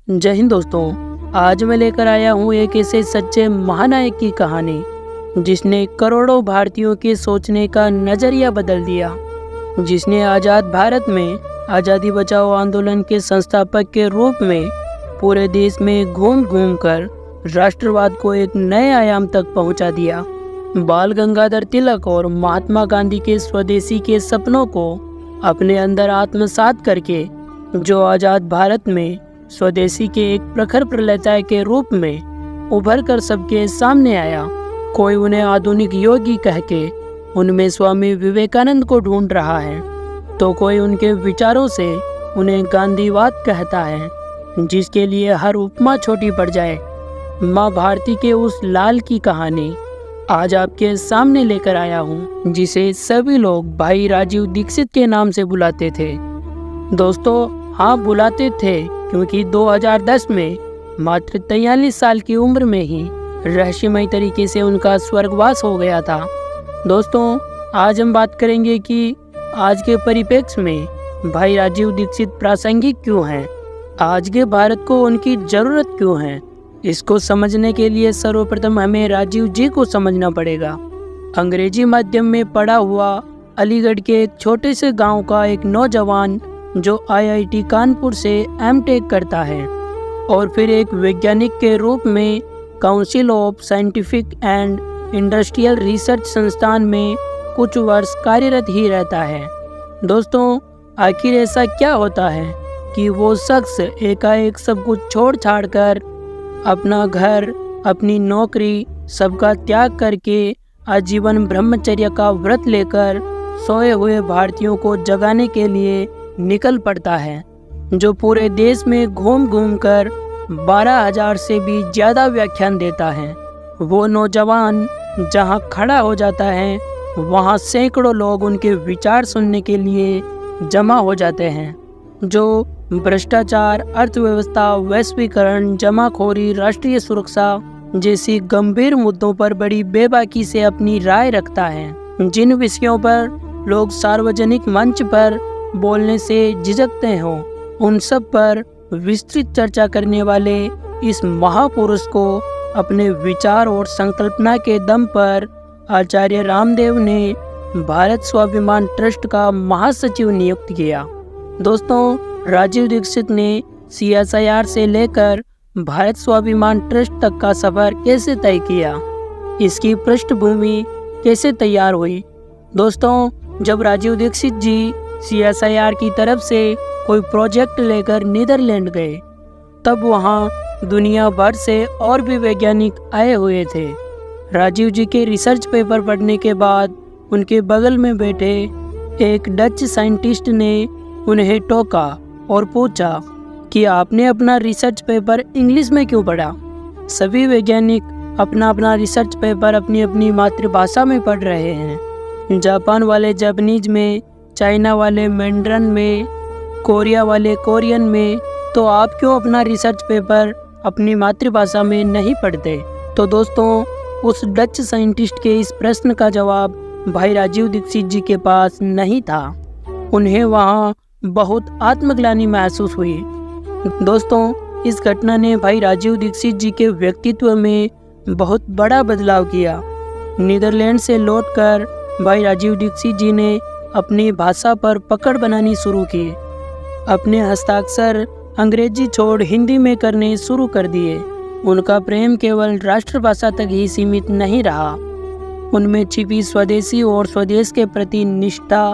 जय हिंद दोस्तों। आज मैं लेकर आया हूँ एक ऐसे सच्चे महानायक की कहानी जिसने करोड़ों भारतीयों के सोचने का नज़रिया बदल दिया, जिसने आज़ाद भारत में आज़ादी बचाओ आंदोलन के संस्थापक के रूप में पूरे देश में घूम घूम कर राष्ट्रवाद को एक नए आयाम तक पहुंचा दिया। बाल गंगाधर तिलक और महात्मा गांधी के स्वदेशी के सपनों को अपने अंदर आत्मसात करके जो आज़ाद भारत में स्वदेशी के एक प्रखर प्रलयताय के रूप में उभर कर सबके सामने आया। कोई उन्हें आधुनिक योगी कह के उनमें स्वामी विवेकानंद को ढूंढ रहा है, तो कोई उनके विचारों से उन्हें गांधीवाद कहता है, जिसके लिए हर उपमा छोटी पड़ जाए। माँ भारती के उस लाल की कहानी आज आपके सामने लेकर आया हूँ, जिसे सभी लोग भाई राजीव दीक्षित के नाम से बुलाते थे। दोस्तों, हाँ बुलाते थे, क्योंकि 2010 में मात्र 43 साल की उम्र में ही रहस्यमय तरीके से उनका स्वर्गवास हो गया था। दोस्तों, आज हम बात करेंगे कि आज के परिप्रेक्ष्य में भाई राजीव दीक्षित प्रासंगिक क्यों हैं, आज के भारत को उनकी ज़रूरत क्यों है। इसको समझने के लिए सर्वप्रथम हमें राजीव जी को समझना पड़ेगा। अंग्रेजी माध्यम में पढ़ा हुआ अलीगढ़ के एक छोटे से गांव का एक नौजवान जो IIT कानपुर से M.Tech करता है और फिर एक वैज्ञानिक के रूप में council of scientific and industrial research संस्थान में कुछ वर्ष कार्यरत ही रहता है। दोस्तों, आखिर ऐसा क्या होता है कि वो शख्स एकाएक सब कुछ छोड़ छाड़ कर अपना घर, अपनी नौकरी, सबका त्याग करके आजीवन ब्रह्मचर्य का व्रत लेकर सोए हुए भारतीयों को जगाने के लिए निकल पड़ता है, जो पूरे देश में घूम घूम कर 12,000 से भी ज़्यादा व्याख्यान देता है। वो नौजवान जहां खड़ा हो जाता है, वहां सैकड़ों लोग उनके विचार सुनने के लिए जमा हो जाते हैं, जो भ्रष्टाचार, अर्थव्यवस्था, वैश्वीकरण, जमाखोरी, राष्ट्रीय सुरक्षा जैसी गंभीर मुद्दों पर बड़ी बेबाकी से अपनी राय रखता है। जिन विषयों पर लोग सार्वजनिक मंच पर बोलने से झिझकते हों, उन सब पर विस्तृत चर्चा करने वाले इस महापुरुष को अपने विचार और संकल्पना के दम पर आचार्य रामदेव ने भारत स्वाभिमान ट्रस्ट का महासचिव नियुक्त किया। दोस्तों, राजीव दीक्षित ने CSIR से लेकर भारत स्वाभिमान ट्रस्ट तक का सफर कैसे तय किया, इसकी पृष्ठभूमि कैसे तैयार हुई। दोस्तों, जब राजीव दीक्षित जी CSIR की तरफ से कोई प्रोजेक्ट लेकर नीदरलैंड गए, तब वहाँ दुनिया भर से और भी वैज्ञानिक आए हुए थे। राजीव जी के रिसर्च पेपर पढ़ने के बाद उनके बगल में बैठे एक डच साइंटिस्ट ने उन्हें टोका और पूछा कि आपने अपना रिसर्च पेपर इंग्लिश में क्यों पढ़ा। सभी वैज्ञानिक अपना अपना रिसर्च पेपर अपनी अपनी मातृभाषा में पढ़ रहे हैं। जापान वाले जापानीज में, चाइना वाले मैंड्रन में, कोरिया वाले कोरियन में, तो आप क्यों अपना रिसर्च पेपर अपनी मातृभाषा में नहीं पढ़ते। तो दोस्तों, उस डच साइंटिस्ट के इस प्रश्न का जवाब भाई राजीव दीक्षित जी के पास नहीं था। उन्हें वहाँ बहुत आत्मग्लानि महसूस हुई। दोस्तों, इस घटना ने भाई राजीव दीक्षित जी के व्यक्तित्व में बहुत बड़ा बदलाव किया। नीदरलैंड से लौटकर भाई राजीव दीक्षित जी ने अपनी भाषा पर पकड़ बनानी शुरू की। अपने हस्ताक्षर अंग्रेजी छोड़ हिंदी में करने शुरू कर दिए। उनका प्रेम केवल राष्ट्रभाषा तक ही सीमित नहीं रहा, उनमें छिपी स्वदेशी और स्वदेश के प्रति निष्ठा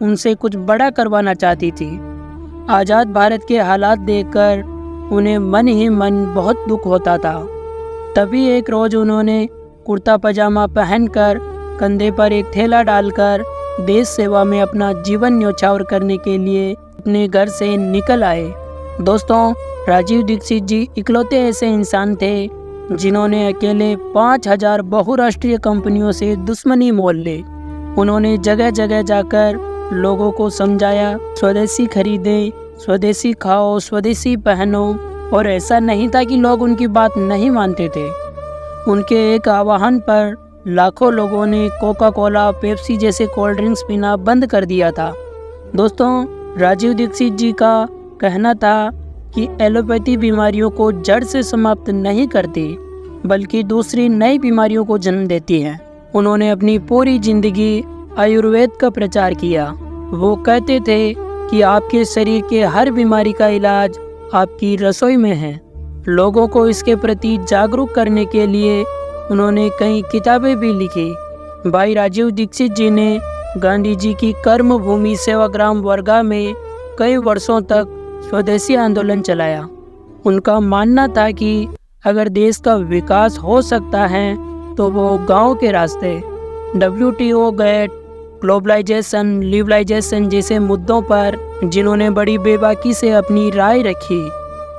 उनसे कुछ बड़ा करवाना चाहती थी। आज़ाद भारत के हालात देखकर उन्हें मन ही मन बहुत दुख होता था। तभी एक रोज़ उन्होंने कुर्ता पजामा पहनकर कंधे पर एक थैला डालकर देश सेवा में अपना जीवन न्यौछावर करने के लिए अपने घर से निकल आए। दोस्तों, राजीव दीक्षित जी इकलौते ऐसे इंसान थे जिन्होंने अकेले 5,000 बहुराष्ट्रीय कंपनियों से दुश्मनी मोल ली। उन्होंने जगह जगह जाकर लोगों को समझाया, स्वदेशी खरीदें, स्वदेशी खाओ, स्वदेशी पहनो, और ऐसा नहीं था कि लोग उनकी बात नहीं मानते थे। उनके एक आह्वान पर लाखों लोगों ने कोका कोला, पेप्सी जैसे कोल्ड ड्रिंक्स पीना बंद कर दिया था। दोस्तों, राजीव दीक्षित जी का कहना था कि एलोपैथी बीमारियों को जड़ से समाप्त नहीं करती बल्कि दूसरी नई बीमारियों को जन्म देती है। उन्होंने अपनी पूरी जिंदगी आयुर्वेद का प्रचार किया। वो कहते थे कि आपके शरीर के हर बीमारी का इलाज आपकी रसोई में है। लोगों को इसके प्रति जागरूक करने के लिए उन्होंने कई किताबें भी लिखी। भाई राजीव दीक्षित जी ने गांधी जी की कर्म भूमि सेवाग्राम वर्गा में कई वर्षों तक स्वदेशी आंदोलन चलाया। उनका मानना था कि अगर देश का विकास हो सकता है तो वो गांव के रास्ते WTO गेट, ग्लोबलाइजेशन, लिबरलाइजेशन जैसे मुद्दों पर जिन्होंने बड़ी बेबाकी से अपनी राय रखी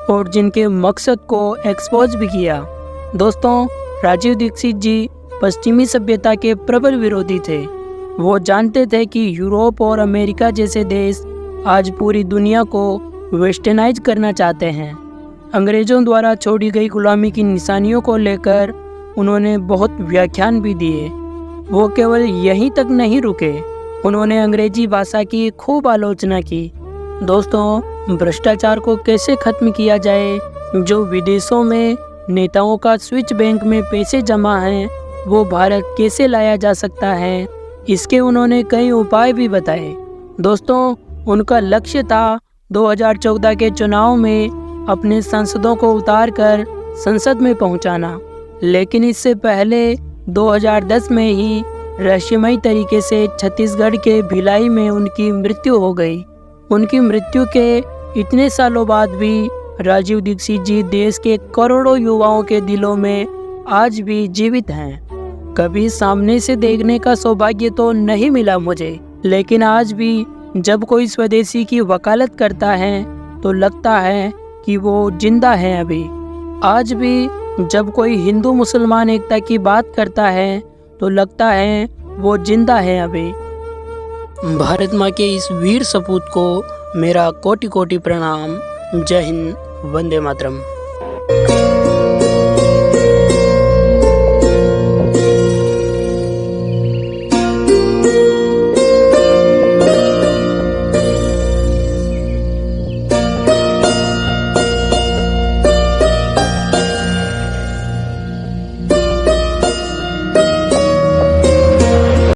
और जिनके मकसद को एक्सपोज भी किया। दोस्तों, राजीव दीक्षित जी पश्चिमी सभ्यता के प्रबल विरोधी थे। वो जानते थे कि यूरोप और अमेरिका जैसे देश आज पूरी दुनिया को वेस्टर्नाइज करना चाहते हैं। अंग्रेज़ों द्वारा छोड़ी गई गुलामी की निशानियों को लेकर उन्होंने बहुत व्याख्यान भी दिए। वो केवल यहीं तक नहीं रुके, उन्होंने अंग्रेजी भाषा की खूब आलोचना की। दोस्तों, भ्रष्टाचार को कैसे खत्म किया जाए, जो विदेशों में नेताओं का स्विच बैंक में पैसे जमा हैं, वो भारत कैसे लाया जा सकता है, इसके उन्होंने कई उपाय भी बताए। दोस्तों, उनका लक्ष्य था 2014 के चुनाव में अपने सांसदों को उतारकर संसद में पहुंचाना, लेकिन इससे पहले 2010 में ही रहस्यमयी तरीके से छत्तीसगढ़ के भिलाई में उनकी मृत्यु हो गई। उनकी मृत्यु के इतने सालों बाद भी राजीव दीक्षित जी देश के करोड़ों युवाओं के दिलों में आज भी जीवित हैं। कभी सामने से देखने का सौभाग्य तो नहीं मिला मुझे, लेकिन आज भी जब कोई स्वदेशी की वकालत करता है तो लगता है कि वो जिंदा है अभी। आज भी जब कोई हिंदू मुसलमान एकता की बात करता है तो लगता है वो जिंदा है अभी। भारत माँ के इस वीर सपूत को मेरा कोटि कोटि प्रणाम। जय हिंद, वंदे मातरम।